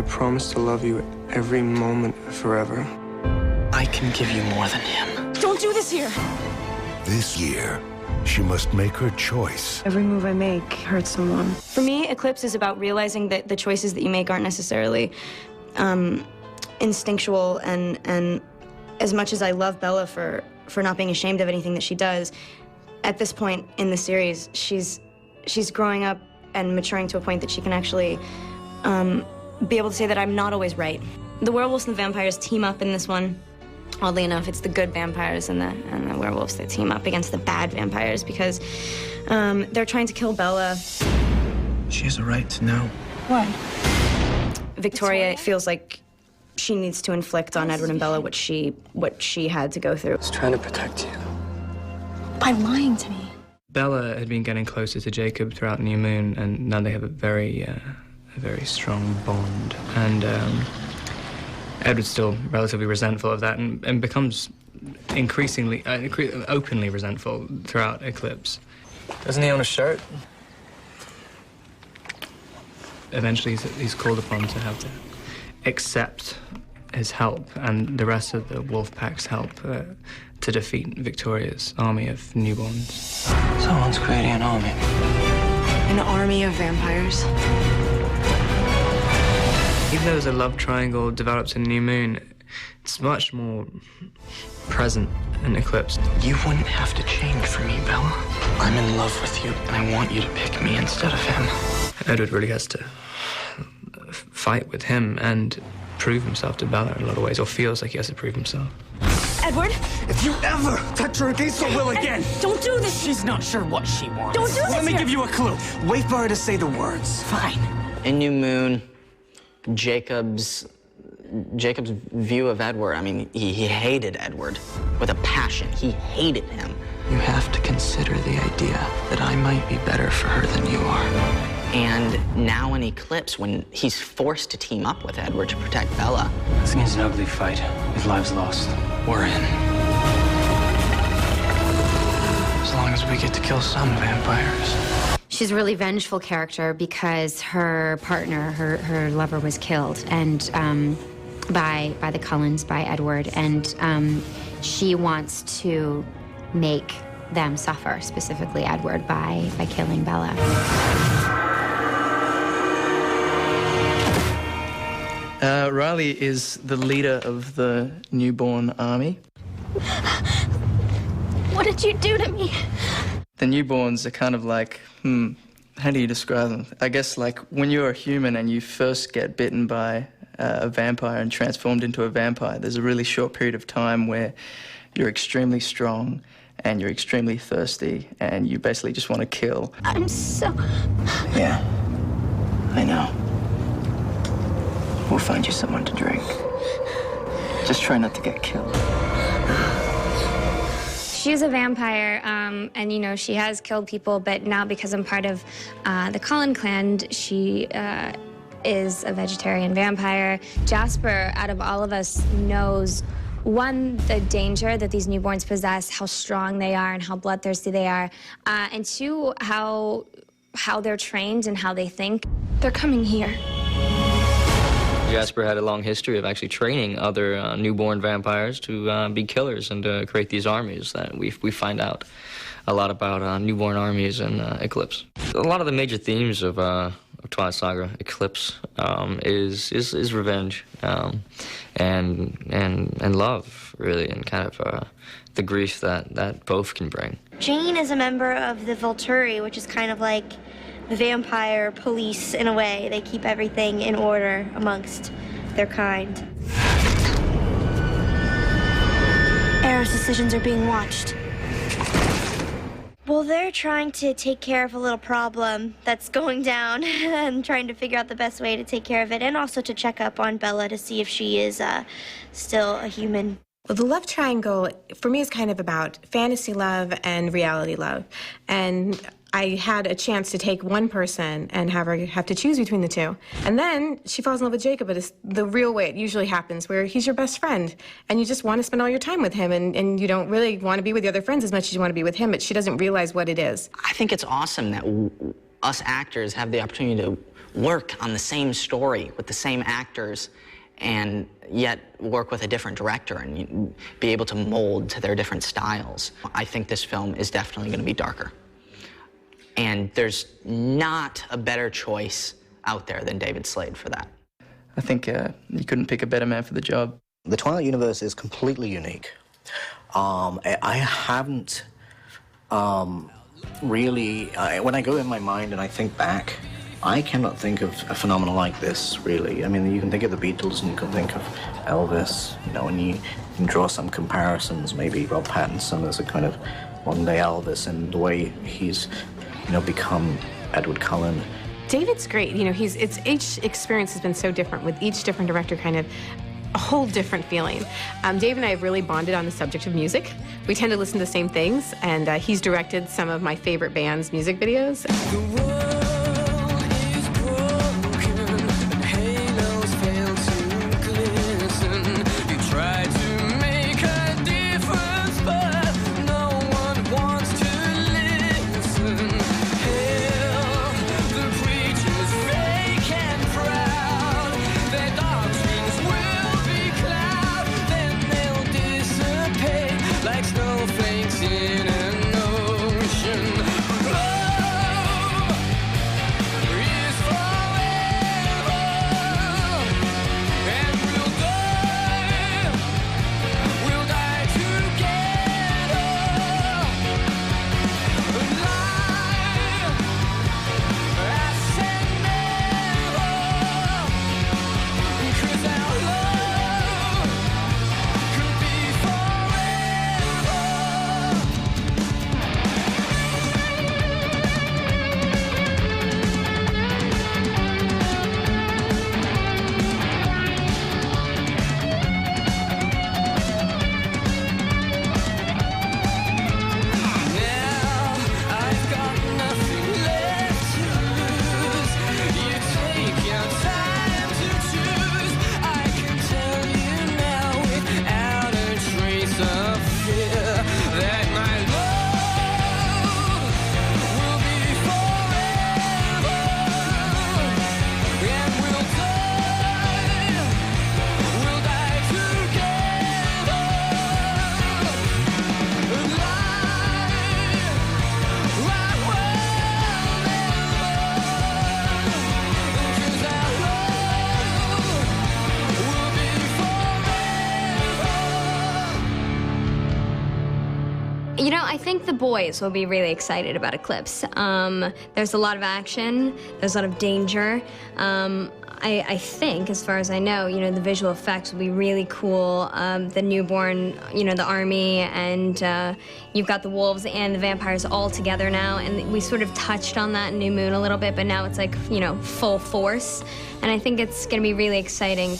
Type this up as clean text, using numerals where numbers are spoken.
I promise to love you every moment forever. I can give you more than him. Don't do this here! This year, she must make her choice. Every move I make hurts someone. For me, Eclipse is about realizing that the choices that you make aren't necessarily instinctual, and as much as I love Bella for not being ashamed of anything that she does, at this point in the series, she's growing up and maturing to a point that she can actually be able to say that I'm not always right. The werewolves and the vampires team up in this one. Oddly enough, it's the good vampires and the werewolves that team up against the bad vampires because they're trying to kill Bella. She has a right to know. What? Victoria feels like she needs to inflict on Edward and Bella what she had to go through. I was trying to protect you. By lying to me. Bella had been getting closer to Jacob throughout New Moon, and now they have a very strong bond. And Edward's still relatively resentful of that, and becomes increasingly, openly resentful throughout Eclipse. Doesn't he own a shirt? Eventually, he's called upon to have to accept his help and the rest of the wolf pack's help to defeat Victoria's army of newborns. Someone's creating an army. An army of vampires? Even though there's a love triangle developed in New Moon, it's much more present in Eclipse. You wouldn't have to change for me, Bella. I'm in love with you, and I want you to pick me instead of him. Edward really has to fight with him and prove himself to Bella in a lot of ways, or feels like he has to prove himself. Edward? If you ever touch her against her will again... Don't do this! She's not sure what she wants. Don't do this! Let me give you a clue. Wait for her to say the words. Fine. In New Moon, Jacob's view of Edward, I mean, he hated Edward with a passion. He hated him. You have to consider the idea that I might be better for her than you are. And now in Eclipse, when he's forced to team up with Edward to protect Bella. This means an ugly fight. His life's lost. We're in. As long as we get to kill some vampires. She's a really vengeful character because her partner, her lover, was killed, and by the Cullens, by Edward, and she wants to make them suffer, specifically Edward, by killing Bella. Riley is the leader of the newborn army. What did you do to me? The newborns are kind of like, how do you describe them? I guess like when you're a human and you first get bitten by a vampire and transformed into a vampire, there's a really short period of time where you're extremely strong and you're extremely thirsty and you basically just want to kill. I'm so... Yeah, I know. We'll find you someone to drink. Just try not to get killed. She's a vampire, and, you know, she has killed people, but now because I'm part of the Cullen clan, she is a vegetarian vampire. Jasper, out of all of us, knows, one, the danger that these newborns possess, how strong they are and how bloodthirsty they are, and two, how they're trained and how they think. They're coming here. Jasper had a long history of actually training other newborn vampires to be killers and to create these armies that we find out a lot about newborn armies in Eclipse. A lot of the major themes of Twilight Saga Eclipse is revenge and love, really, and kind of the grief that both can bring. Jane is a member of the Volturi, which is kind of like the vampire police in a way. They keep everything in order amongst their kind. Era's decisions are being watched. Well, they're trying to take care of a little problem that's going down and trying to figure out the best way to take care of it, and also to check up on Bella to see if she is still a human. Well, the love triangle, for me, is kind of about fantasy love and reality love. And I had a chance to take one person and have her have to choose between the two. And then she falls in love with Jacob, but it's the real way it usually happens, where he's your best friend, and you just want to spend all your time with him, and you don't really want to be with the other friends as much as you want to be with him, but she doesn't realize what it is. I think it's awesome that us actors have the opportunity to work on the same story with the same actors and yet work with a different director and be able to mold to their different styles. I think this film is definitely going to be darker. And there's not a better choice out there than David Slade for that. I think you couldn't pick a better man for the job. The Twilight universe is completely unique. I haven't really, when I go in my mind and I think back, I cannot think of a phenomenon like this, really. I mean, you can think of the Beatles and you can think of Elvis, you know, and you can draw some comparisons, maybe Rob Pattinson as a kind of modern-day Elvis and the way he's, you know, become Edward Cullen. David's great. You know, each experience has been so different with each different director, kind of a whole different feeling. Dave and I have really bonded on the subject of music. We tend to listen to the same things, and he's directed some of my favorite bands' music videos. You know, I think the boys will be really excited about Eclipse. There's a lot of action, there's a lot of danger. I think, as far as I know, you know, the visual effects will be really cool. The newborn, you know, the army, and you've got the wolves and the vampires all together now. And we sort of touched on that in New Moon a little bit, but now it's like, you know, full force. And I think it's going to be really exciting.